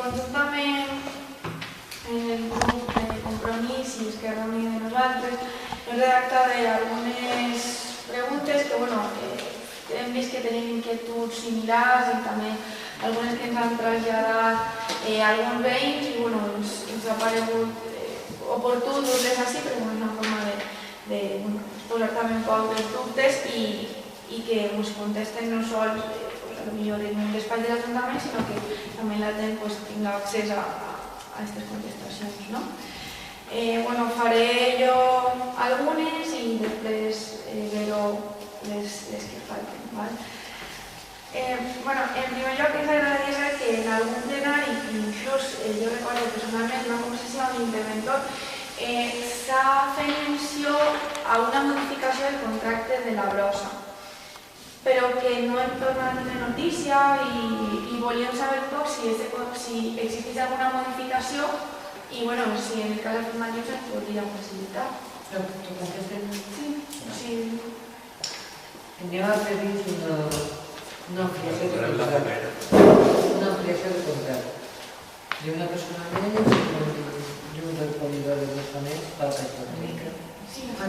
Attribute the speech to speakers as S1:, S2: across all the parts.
S1: conjuntament en el grup de Compromís i Esquerra Unida de nosaltres hem redactat algunes preguntes que hem vist que tenim inquietuds similars i també algunes que ens han traslladat alguns veïns i ens ha paregut oportú dur-les així perquè és una forma de posar també un poc dels dubtes i que ens contesten no sols potser en un despatx de l'Ajuntament, sinó que també la gent tingui accés a aquestes contestacions. Faré jo algunes i després veuré les que falten. En primer lloc, ens agradaria saber que en algun plenari, inclús jo recordo personalment una conversació amb l'interventor, s'ha fet menció a una modificació del contracte de la brossa, però que no hem tornat a tenir notícia i volíem saber un poc si existeix alguna modificació i si en el cas afirmatiu se'ns podria facilitar.
S2: ¿T'ho contestem?
S1: Sí.
S2: Anem a previst una ampliació de contracte. Una ampliació de contracte. I una persona més i un recolidor de brossa més per al micro.
S1: Sí,
S2: una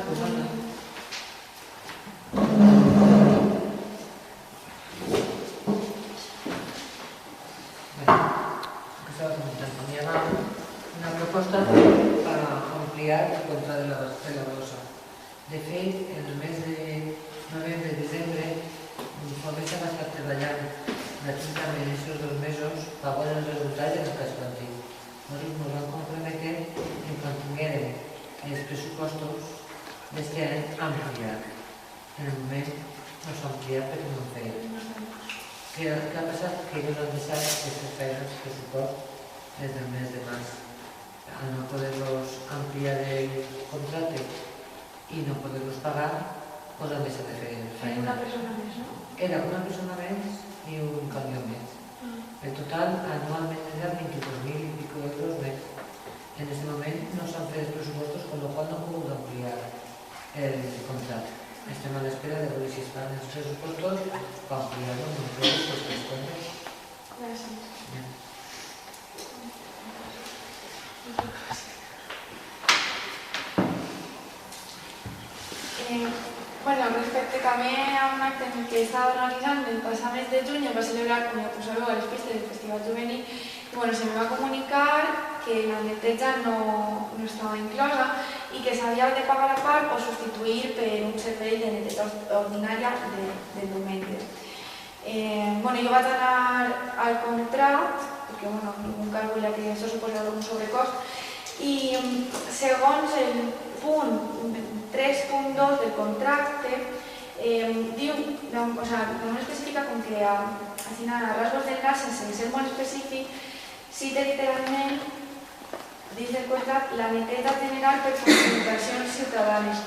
S2: proposta para ampliar el contrato de la brossa. De fet, en el mes de novembre i desembre, Fomesa va estar treballant gratuïtament aquests 2 mesos per veure el resultat del cas antic. Nosaltres ens vam comprometer en quan tinguérem els pressupostos d'aquest any ampliat. En el moment no s'ha ampliat perquè no ho feien. Què ha passat? Que ells han deixat aquestes feines de suport des del mes de març. Al no poder-los ampliar el contracte i no poder-los pagar, doncs han deixat de fer feina.
S1: Una persona més, no?
S2: Era una persona més i un camió més. En total, anualment eren 22.000 i pico euros més. En aquest moment no s'han fet els pressupostos, amb la qual no hem pogut ampliar el contracte. Estem a l'espera de veure si es fan els pressupostos per ampliar-lo amb els pressupostos.
S1: Gràcies. Respecte també a un acte que estava organitzant el passat mes de juny, va celebrar, com ja posareu, a les pistes del Festival Juvenil, i se em va comunicar que la neteja no estava inclosa i que s'havia de pagar a part o substituir per un servei de neteja ordinària del diumenge. Jo vaig anar al contracte, perquè ningú calcula que això suposa un sobrecost, i segons el punt 3.2 del contracte, diu, només especifica com que a rasgos del nas, sense ser molt específic, cita literalment dins del contracte la neteja general per concentracions ciutadanes.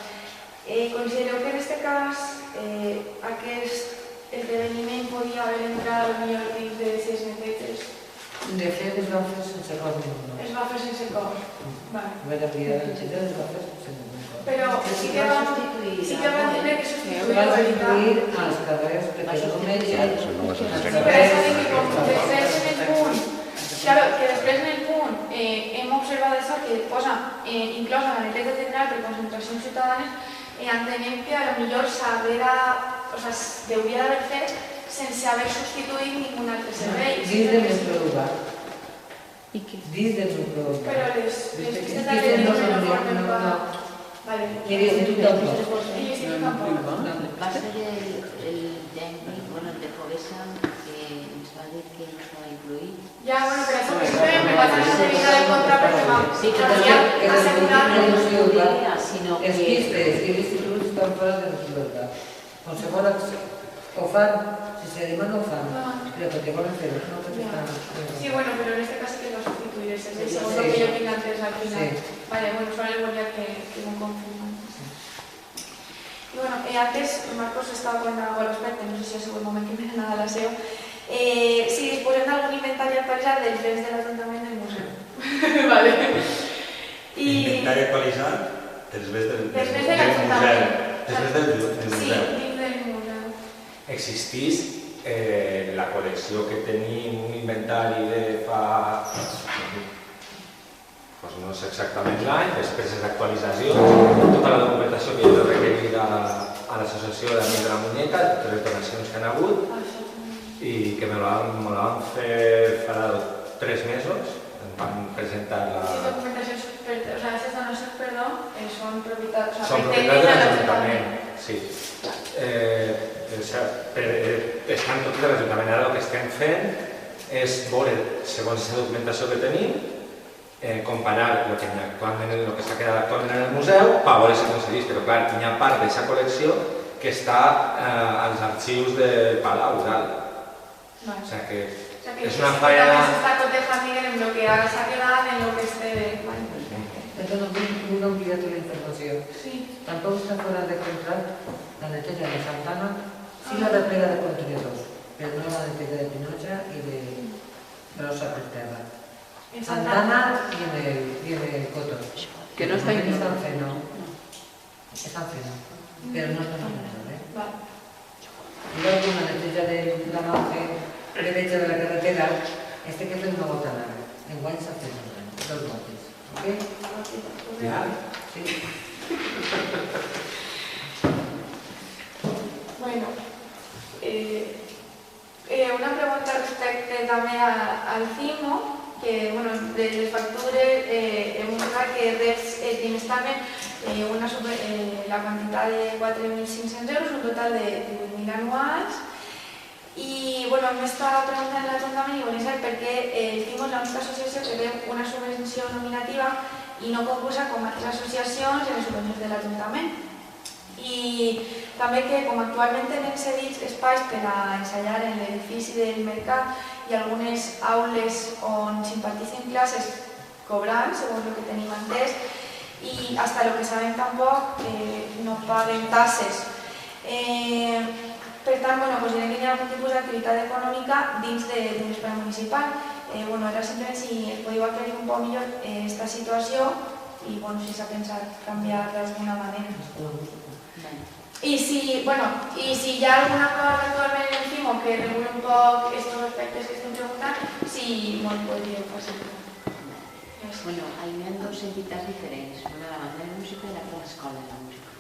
S1: Considereu que en aquest cas aquest esdeveniment podia haver entrat millor dins de les neteges?
S2: De fet, es va fer sense cost.
S1: Es va fer sense cost.
S2: Va canviar el xinès, es va fer sense cost.
S1: Però sí que van dir que substituir
S2: va substituir als carrers, perquè no mengen.
S1: Sí, però és a dir que com després en el punt, que després en el punt hem observat això que posa inclosa la neteja general per concentracions ciutadanes, entenem que potser s'hauria d'haver fet sense haver substituït ningú altre servei.
S2: Dins del microurbat. Dins del microurbat.
S1: Però les pistes d'atletisme no formen part.
S2: I l'institut tampoc.
S1: I l'institut tampoc.
S3: Va ser el tècnic, el de Fomesa, que ens va dir que no s'ha incluït.
S1: Ja, però això me va tenir que mirar el contracte perquè va
S2: assegurar
S3: sinó
S2: els pistes i l'institut estan fora del microurbat. Qualsevol ho fan, si se demana ho fan, però perquè volen fer-ho, no perquè estan...
S1: Sí, però en aquest cas sí que va substituir el servei, segons el que jo tinc antes al final. Solo volia que m'ho confirmen. I antes, Marcos estava comentant al respecte, no sé si ha sigut el moment que m'he anat a la seu, si disposem d'algun inventari actualitzat dels béns de l'Ajuntament del museu.
S4: Inventari actualitzat dels béns del museu.
S1: Dels béns de l'Ajuntament.
S4: Dels béns del museu.
S1: Sí, dins del museu.
S4: Existís
S5: la col·lecció que tenim, un inventari de fa... no sé exactament l'any, després les actualitzacions, tota la documentació que jo he requerit a l'associació d'Amics de la Muñeca, totes les donacions que han hagut, i que me la van fer farà 3 mesos, em van presentar la...
S1: Sí, documentació, o sea, aquestes donacions, perdó, són propietat...
S5: Són propietat de l'Ajuntament, sí. Estan totes de l'Ajuntament. Ara el que estem fent és veure, segons aquesta documentació que tenim, comparar el que s'ha quedat actualment en el museu per veure si aconsegueix, però clar, hi ha part d'aquesta col·lecció que està als arxius del Palau i tal. O sigui que és una faena...
S1: Se está cotejando en lo que ahora se ha quedado, en lo que esté...
S2: Entonces, muy ampliado la información.
S1: Sí.
S2: Tampoco está fuera de control la neteja de Santana, sí la replega de contenedors, pero no la neteja de Pinocha y de Rosa Perterra.
S1: En
S2: Santana tiene el Coto.
S6: Que no está
S2: incluido. Está en Feno. Está en Feno, pero no está en Feno, ¿eh?
S1: Vale.
S2: Y luego una neteja de la margen derecha de la carretera, que es una gota nada. En Guay se hace 2 botes. ¿Ok?
S5: Ja?
S2: Sí.
S1: Bueno, una pregunta respecte també al CIMO, que bueno, de les factures hem mostrat que reps trimestralment la quantitat de 4.500 euros, un total de 18.000 anuals. I bueno, hem estat preguntant a l'Ajuntament i volem saber per què el CIMO és l'única associació que té una subvenció nominativa i no concursa com altres associacions en les subvencions de l'Ajuntament. I també que com actualment tenen cedits espais per a ensaiar en l'edifici del mercat i algunes aules on s'imparteixen classes cobrant, segons el que tenim entès, i fins el que sabem tampoc no paguen tasses. Per tant, direm que hi ha algun tipus d'activitat econòmica dins de l'espai municipal. Era simplement si es podeu aclarir un poc millor aquesta situació i si s'ha pensat canviar d'alguna manera. I si hi ha algun acord actualment en el CIMO que regula un poc aquests aspectes que estem preguntant, si m'ho podríeu facilitar.
S3: Bueno, ahí me han 2 entitats diferents, una la banda de música i l'altra l'escola de música.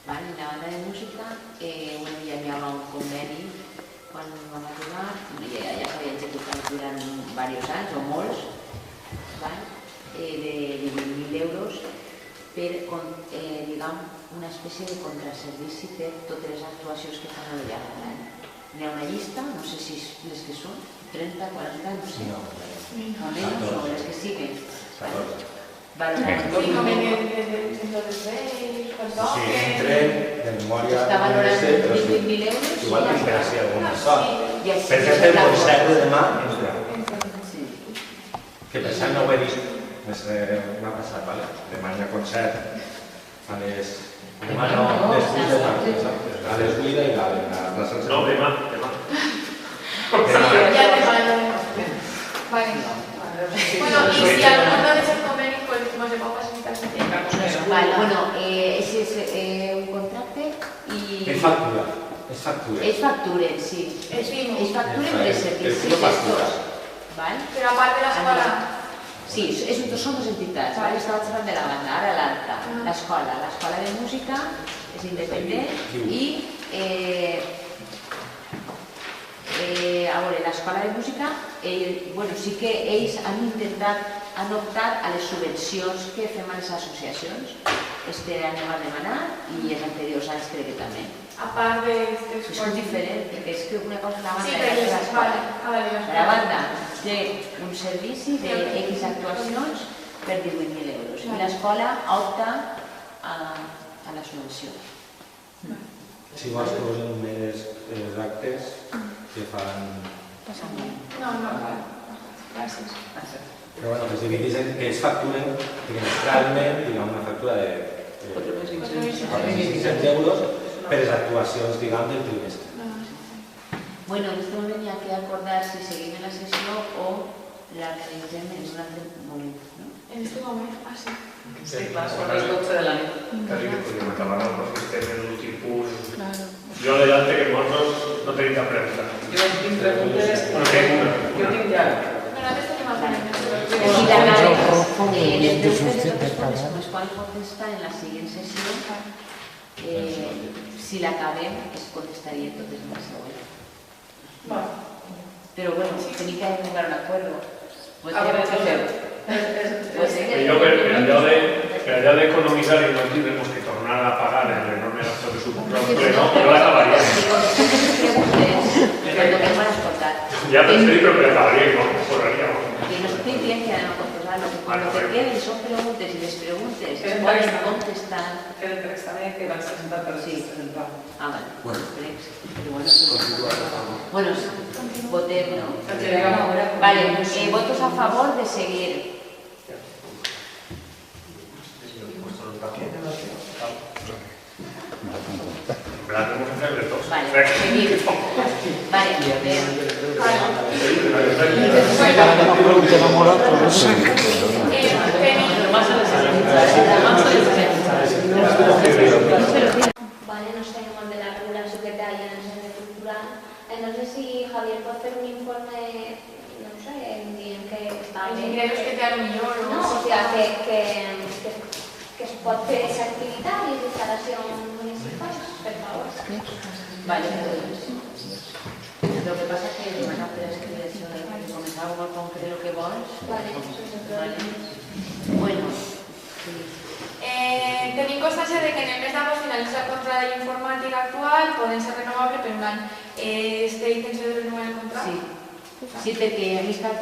S3: En la banda de música ja hi havia un conveni quan vam arribar, ja s'havia executat durant diversos anys o molts, de 20.000 euros per, diguem, una espècie de contraservici per totes les actuacions que fan al llarg de l'any. Hi ha una llista, no sé si les que són, 30, 40, no sé, o menys, o les que siguen.
S1: Sí, com en el centre dels Reis, perdó.
S5: Sí, entren de memòria...
S3: Està valorant 18.000 euros.
S5: Igual que interessa alguna cosa.
S3: Per
S5: Per exemple, el concert de demà entra. Que per cert no ho he vist, m'ha passat, demà hi ha concert a les... Demà no, després de a les 8 i a la plaça del...
S7: No, demà.
S1: Ja demà. Vale. Bueno, y si alguno de esos convenios, pues no se puede facilitar su tiempo.
S3: Vale, bueno, ese es un contracte i...
S5: És factura. És factura.
S3: És factura, sí. És factura de servicis gestors.
S1: Però a part de l'escola...
S3: Sí, són 2 entitats. Estava xerrant de la banda, ara l'altra. L'escola de música és independent i a veure, l'escola de música, sí que ells han optat a les subvencions que fem a les associacions. Este any ho van demanar i els anteriors anys crec que també.
S1: A part de...
S3: És diferent, perquè és que una cosa la banda
S1: és l'escola.
S3: La banda té un servici d'X actuacions per 18.000 euros i l'escola opta a la subvenció.
S5: Si vols que us enumeres els actes que fan...
S1: No, gràcies.
S5: Però bueno, que es divideixen, que ells facturen trimestralment, una factura de 4.500 euros per les actuacions, del trimestre.
S3: Bueno, en aquest moment hi ha que acordar si seguim en la sessió o la realitzem en un altre moment.
S1: En aquest moment, sí.
S6: Sí, clar, són les 12 de la nit.
S7: Quasi que podríem acabar perquè estem en l'últim punt. Jo adelante que nosaltres no tenim cap pregunta.
S6: Jo tinc preguntes...
S7: No tinc una.
S6: Jo tinc ja.
S1: Nosaltres tenim alguna
S3: Si la acabes, les preguntes de totes formes com es poden contestar en la següent sessió, si l'acabem es contestaria totes en la següent. Però bueno, tenim que llegar a un acuerdo.
S6: A veure què fem.
S7: Yo, per allò de economizar y no tendremos que tornar a pagar el enorme gasto que suponga un pleno, yo la acabaría.
S3: Si contestes preguntes, cuando me van a escoltar.
S7: Ya pensé, pero que la acabaría y no, mejoraríamos.
S3: Que no estoy bien que no contestar, lo que queden son preguntes y les preguntes es poden contestar.
S6: Que el text també que vaig presentar per presentar.
S3: Ah, vale. Bueno, votem, ¿no? Vale, votos a favor de seguir. Vale, seguir. Vale,
S8: Vale, nos tenemos de la regulación que hay en el centro cultural. No sé si Javier puede hacer un informe, no sé, en que está
S1: Els
S8: bien.
S1: ingressos que té a lo millor.
S8: No, o sea, que es pot fer esa activitat i instal·lacions municipals, per favor.
S3: vale. Lo que pasa es que van a hacer escribir eso de comenzar algo concreto que vols.
S8: Vale, eso es otro.
S3: Vale. Bueno, sí.
S1: Tenim constància de que en el mes d'agost finalitza el contracte de l'informàtic actual, poden ser renovables per un any. Té intenció de renovar el contracte?
S3: Sí, perquè hem estat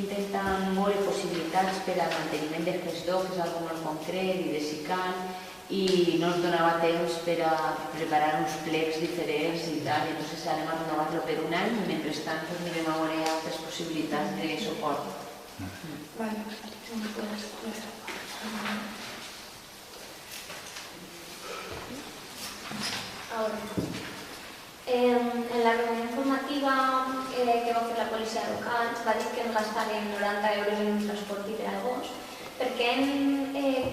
S3: intentant veure possibilitats per al manteniment de GES2, que és algo molt concret, i de SICAN, i no ens donava temps per a preparar uns plecs diferents i tal, i entonces anem a renovar-lo per un any i mentrestant pues, anirem a veure altres possibilitats de suport.
S1: Vale.
S8: Ahora, en la reunión informativa que va a hacer la policía local va dir que ens gastarem 90 euros en un transport per al gos, perquè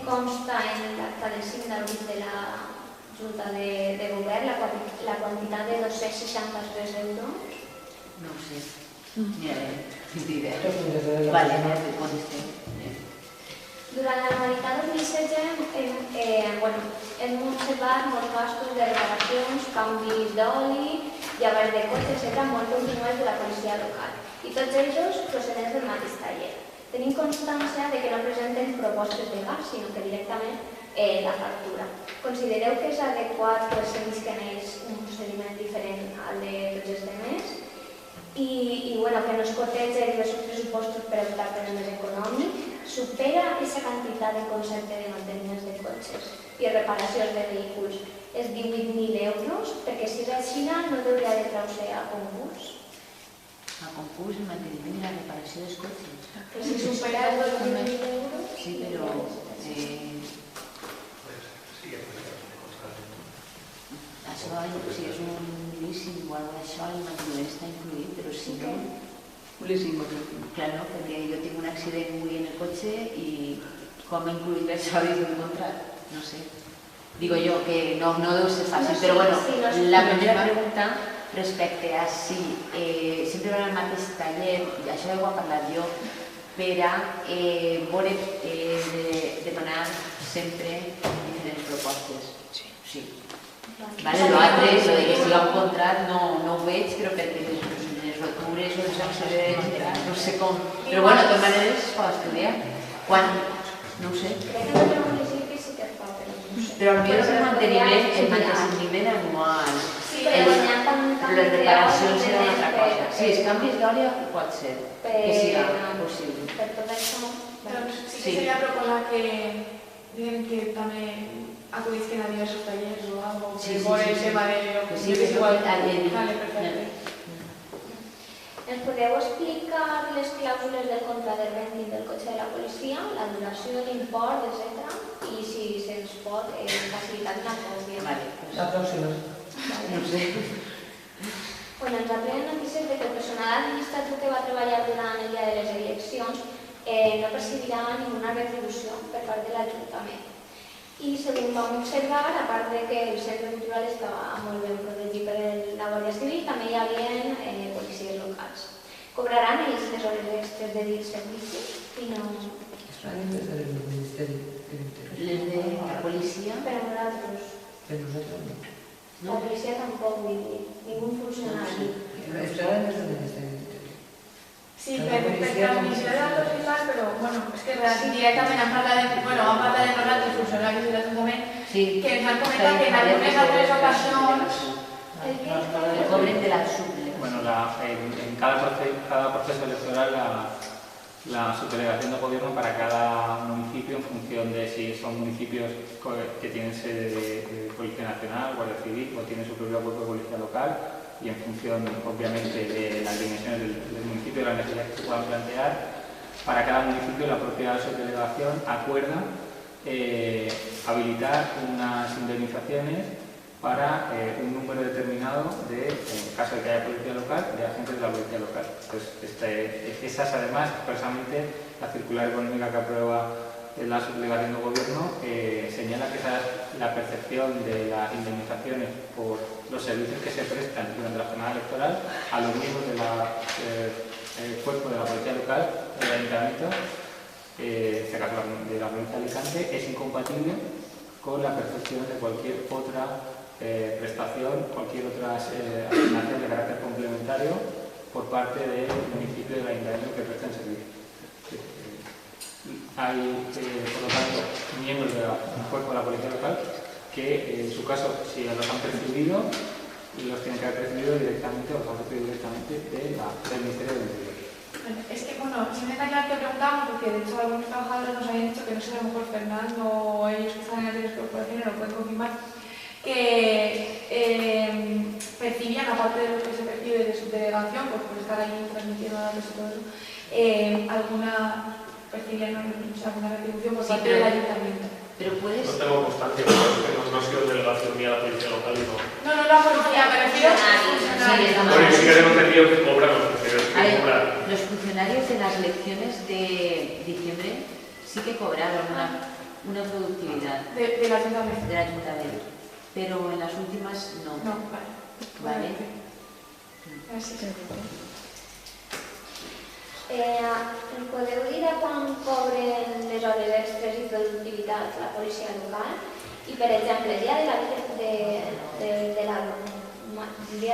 S8: consta en l'acta del 5 d'abril de la Junta de Govern la quantitat de 263 euros.
S3: No ho sé. Ni idea. Vale, no te contestem.
S8: Durant l'anualitat 2016 hem observat molts gastos de reparacions, canvis d'oli, llavors de cotxe, etc., molt continuats de la policia local, i tots ells procedents del mateix taller. Tenim constància de que no presenten propostes de gas, sinó que directament la factura. Considereu que és adequat que els s'innisquen un procediment diferent al de tots els demés? I que no es cotegen diversos pressupostos per optar per el més econòmic, supera aquesta quantitat de concepte de manteniments de cotxes i reparacions de vehicles. És 18.000 euros, perquè si és així no hauria de treure a concurs.
S3: A concurs, el manteniment i la reparació dels cotxes.
S8: Que si supera els 18.000 euros...
S3: Sí, però... Això, si és un leasing o alguna cosa, el manteniment està incluït, però si no...
S6: Un leasing,
S3: Claro, perquè jo tinc un accident avui en el cotxe i com he incluït els solis d'un contracte, no sé. Digo yo que no deu ser fàcil, però bueno, la primera pregunta respecte a si sempre van al mateix taller, i això ho he parlat jo, per a veure demanar sempre diferents propostes. Sí. Vale, l'altre, lo de que siga un contracte, no ho veig, però perquè les rotures o les accidents, no sé com... Però bueno, de totes maneres, es pot estudiar. Quan? No ho sé.
S8: Crec que en el municipi sí que es fa, però no sé.
S3: Però potser és el manteniment anual.
S8: Sí, però n'hi ha tant
S3: Les reparacions serà una altra cosa. Sí, els canvis d'oli pot ser, que siga possible.
S8: Per tot això...
S1: Doncs sí que seria proposar que també acudisquen a diversos tallers o algo, por el tema de...
S3: Sí, que igual...
S1: Vale, perfecte.
S8: Ens podeu explicar les clàusules del contracte de renting del cotxe de la policia, la duració, l'import, etc. I si se'ns pot facilitar una còpia.
S2: La pròxima.
S3: No sé.
S8: Ens aprenen notícies que el personal administratiu que va treballar durant el dia de les eleccions no percibirà ninguna retribució per part de l'Ajuntament. I segons vam observar, a part de que el centre cultural estava molt ben protegit per la Guàrdia Civil, també hi havia policies locals. Cobraran ells les hores extres de dir servici? I no...
S2: Estan des del Ministeri de l'Interior.
S3: Les de la policia,
S8: Per a nosaltres.
S2: Per nosaltres no.
S8: La policia tampoc, vull dir, ningú funcionari.
S2: Estaran des del Ministeri de l'Interior.
S1: Sí, per transmissió de datos i tal, però, bueno, és que directament han parlat de nosaltres, funcionaris de l'Ajuntament, que ens han comentat que en algunes altres ocasions...
S3: que cobren de la subdelegació.
S9: Bueno, en cada proceso electoral la subdelegación de gobierno para cada municipio, en función de si son municipios que tienen sede de Policía Nacional, Guardia Civil o tienen su propio cuerpo de policía local, y en función, obviamente, de las dimensiones del municipio y las necesidades que se puedan plantear, para cada municipio la propia subdelegación acuerda habilitar unas indemnizaciones para un número determinado de, en caso de que haya policía local, de agentes de la policía local. Pues esas, además, expresamente, la circular económica que aprueba la subdelegación de gobierno señala que esa es la percepción de las indemnizaciones por los servicios que se prestan durante la jornada electoral a los miembros del cuerpo de la policía local, del ayuntamiento, en este caso de la provincia de Alicante, es incompatible con la percepción de cualquier otra prestación, cualquier otra asignación de carácter complementario por parte del municipio del ayuntamiento que presten servicio. Hay, por lo tanto, miembros del cuerpo de la policía local que, en su caso, si los han percibido, los tienen que haber percibido directamente o los han percibido directamente del Ministerio del Interior.
S1: Es que, bueno, sí me está claro que preguntamos, porque de hecho algunos trabajadores nos habían dicho que no sé, a lo mejor Fernando o ellos que están en las corporaciones lo pueden confirmar, que percibían, aparte de lo que se percibe de su delegación, pues por estar ahí transmitiendo datos y todo eso, percibían alguna retribución por parte del ayuntamiento.
S3: Pero puedes...
S7: No tengo constancia, porque no ha sido delegación mía la policía local y no.
S1: No, la policía, me refiero a los funcionarios.
S7: Bueno, y sí que tengo entendido que cobran los funcionarios que cobran.
S3: Los funcionarios de las elecciones de diciembre sí que cobraron una productividad
S1: del ayuntamiento.
S3: Pero en las últimas no.
S1: No, vale.
S3: ¿Vale?
S1: Gràcies.
S8: Podeu dir a quan cobren les hores extres i productivitat la policia local? I, per exemple, el dia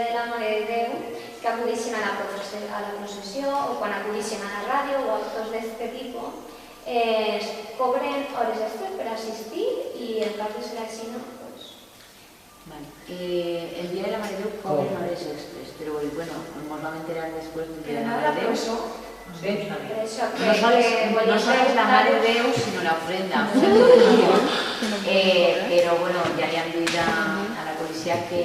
S8: de la Mare de Déu, que acudixen a la processió o quan acudixen a la ràdio o actos d'aquest tipus, cobren hores extres per assistir i en cas de ser així no, doncs...
S3: El día de la Mare de Déu cobren hores extres, pero bueno, nos van a enterar después del día de la Mare de Déu. No solo es la Mare de Déu, sino la ofrenda. Pero bueno, ya le han dicho a la policía que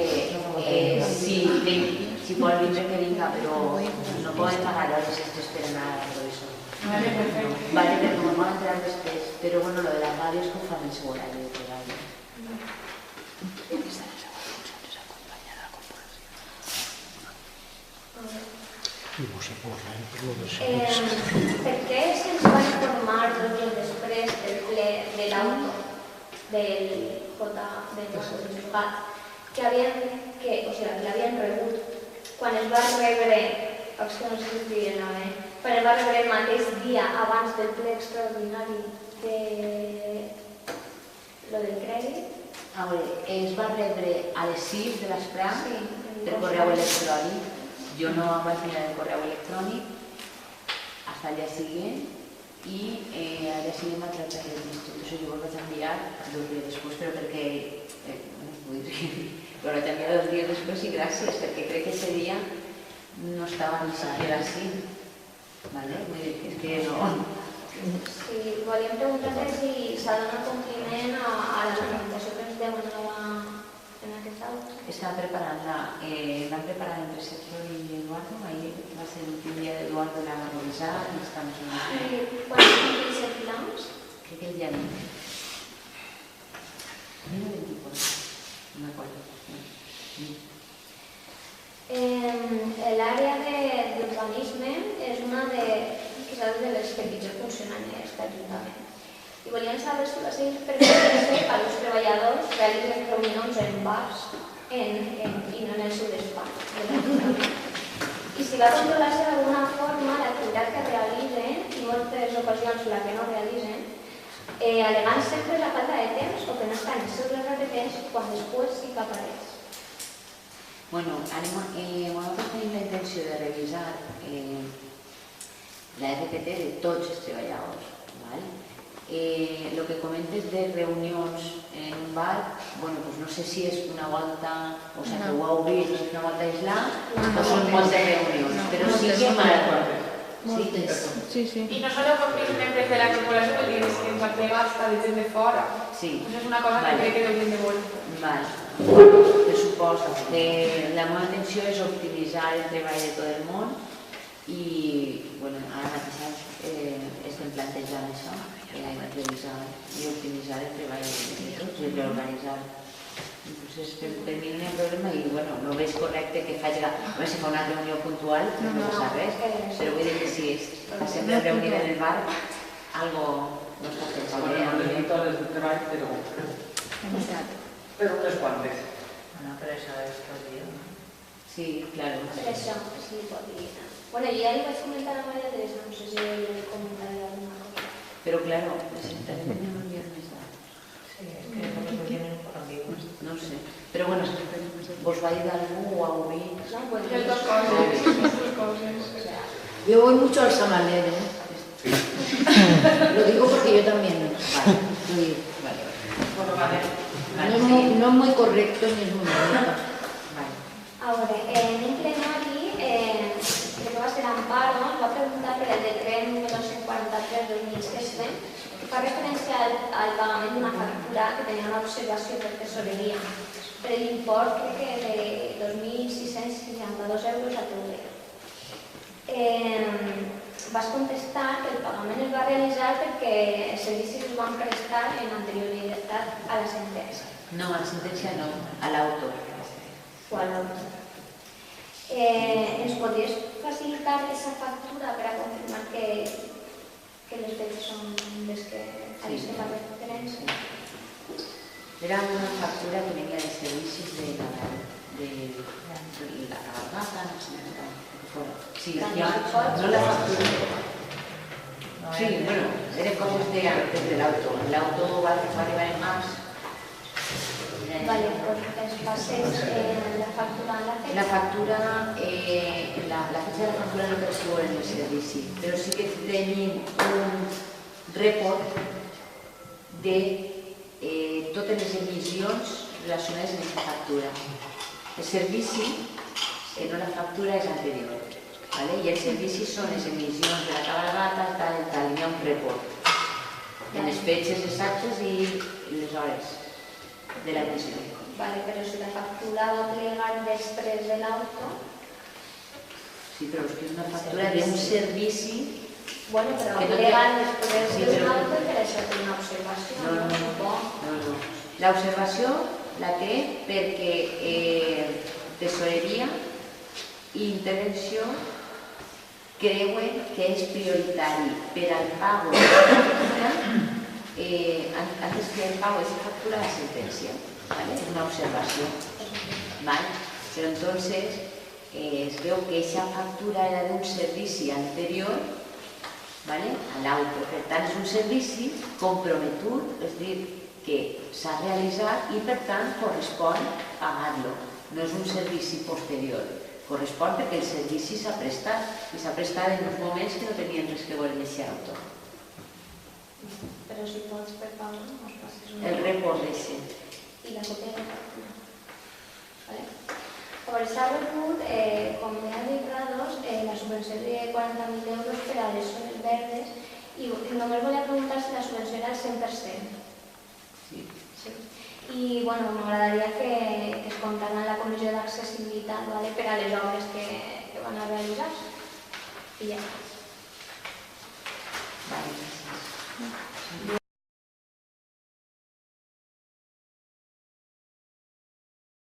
S3: si por el libre que venga, pero no pueden pagar horas extres, pero nada, todo eso.
S1: Vale, perfecto.
S3: Vale, pero nos van a enterar después. Pero bueno, lo de la radio es conforme el seguro de horario.
S8: Per què se'ns va informar dos dies després del ple de l'auto del Jugat que l'havien rebut quan es va rebre, els que no s'escrivien bé, quan es va rebre el mateix dia abans del ple extraordinari de lo del crèdit?
S3: A veure, es va rebre a les 6 de l'esprà per correu electrònic. Yo no vaig mirar el correu electrònic hasta el día siguiente y al día siguiente me tractat el visto. Entonces yo lo vaig enviar 2 días después, pero porque lo vaig enviar 2 días después y gracias, porque creo que ese día no estaba ni siquiera así. ¿Vale? Es que no...
S8: Sí, volíem preguntar si s'ha donat compliment a la documentació que ens demanava en aquest auto.
S3: Estaba preparada, la han preparado entre Sergio y Eduardo, ahí va a ser el último día de Eduardo la revisada y estamos en la...
S8: ¿Y cuándo cumplís el plans?
S3: Creo que el día 20. 24, no me acuerdo.
S8: L'àrea d'urbanisme és una de... que dades de les que pitjor funcionen en aquest Ajuntament. I volíem saber si va ser permès que els treballadors realitzen reunions en bars i no en el seu despatx de l'Ajuntament. I si va controlar-se d'alguna forma l'activitat que realitzen i moltes ocasions la que no realitzen, alegant sempre la falta de temps o que no estan els seus repetents quan després sí que apareix.
S3: Bueno, nosaltres tenim la intenció de revisar la RPT de tots els treballadors. Lo que comentes de reunions en un bar, bueno, pues no sé si és una volta, o sigui, que ho heu vist, és una volta aïslat, o són moltes reunions, però sí que
S1: Sí. Y no solo por mis miembros de la corporación, porque es que en parte hasta desde fuera.
S3: Sí.
S1: Eso es una cosa que crec que deurien de molt.
S3: Vale. Per suposo. La meva intenció és optimitzar el treball de tot el món i, bueno, ara mateix estem plantejant això, revisar i optimitzar el treball de tots i reorganitzar. Entonces, per mi no hi ha problema i, bueno, no veig correcte que faci si fa una reunió puntual, no passa res, però vull dir que si està sempre reunint en el bar, algo no està pensant.
S9: No les dic totes de treball, però unes quantes.
S2: Bueno, però això és tot dia, no?
S3: Sí, claro.
S8: Per això, sí, pot dir. Bueno, jo ja li vaig comentar a Maria Teresa, no sé si li comentaria alguna cosa.
S3: Però, claro, necessitarem una reunió més d'ara.
S2: Sí, és que no me convienen por amigos.
S3: No sé. Però, bueno, vos va dir d'algú o heu vist?
S8: No, pues
S1: Les dos coses.
S10: Yo voy mucho al Samaler, Lo digo porque yo también.
S3: Vale.
S6: Bueno, vale.
S10: No es muy correcto ni es muy bonito.
S8: Ahora, en un plenari, creo que va a ser Amparo, nos va a preguntar por el decreto número 143/2016, que fa referència al pagament d'una factura que tenia una observació per tesoreria, per l'import, crec que de 2.662 euros a teoria. Vas contestar que el pagament es va realitzar perquè els servicis es van prestar en anterioritat a la sentència.
S3: No, a la sentència no, a l'auto.
S8: O a l'auto. Ens podries facilitar aquesta factura per a confirmar que les fets són les que a les que fa referència?
S3: Era una factura que venia de servicis de la cabalgata, no sé què. Sí, no la factura. Sí, bueno, eren coses de l'auto. L'auto va arribar en març.
S8: Vale, pues es pasés la factura en la fecha.
S3: La factura, la fecha de la factura no percibo en el servici, però sí que tenim un report de totes les emissions relacionades amb aquesta factura. El servici, que no la factura, és anterior. I els servicis són les emissions de la cabalgata, tal, hi ha un report en les fetges exactes i les hores de la emissió.
S8: Vale, però si la factura va plegar després de l'auto...
S3: Sí, però és que és una factura d'un servici...
S8: Bueno, però va plegar després de l'auto per això té una observació.
S3: No. L'observació la té perquè tesoreria i intervenció creuen que és prioritari per al pago de la factura antes que el pago de esa factura la sentencia. Es una observación. Pero entonces es veu que esa factura era d'un servici anterior a l'auto. Per tant, és un servici comprometut, és a dir, que s'ha realitzat i per tant correspon pagar-lo. No és un servici posterior. Correspon perquè el servici s'ha prestat i s'ha prestat en uns moments que no tenien res que veure amb aquest auto.
S8: Però si pots per favor, nos passes un...
S3: El report d'eixe.
S8: I la còpia de la factura. Llavors, s'ha rebut, com ja he dit, la subvenció de 40.000 euros per a les zones verdes i només volia preguntar si la subvenció era al 100%.
S3: Sí.
S8: I, bueno, m'agradaria que es comptaran a la comissió d'accessibilitat per a les obres que van a realitzar. I ja està.
S3: Vale, gràcies.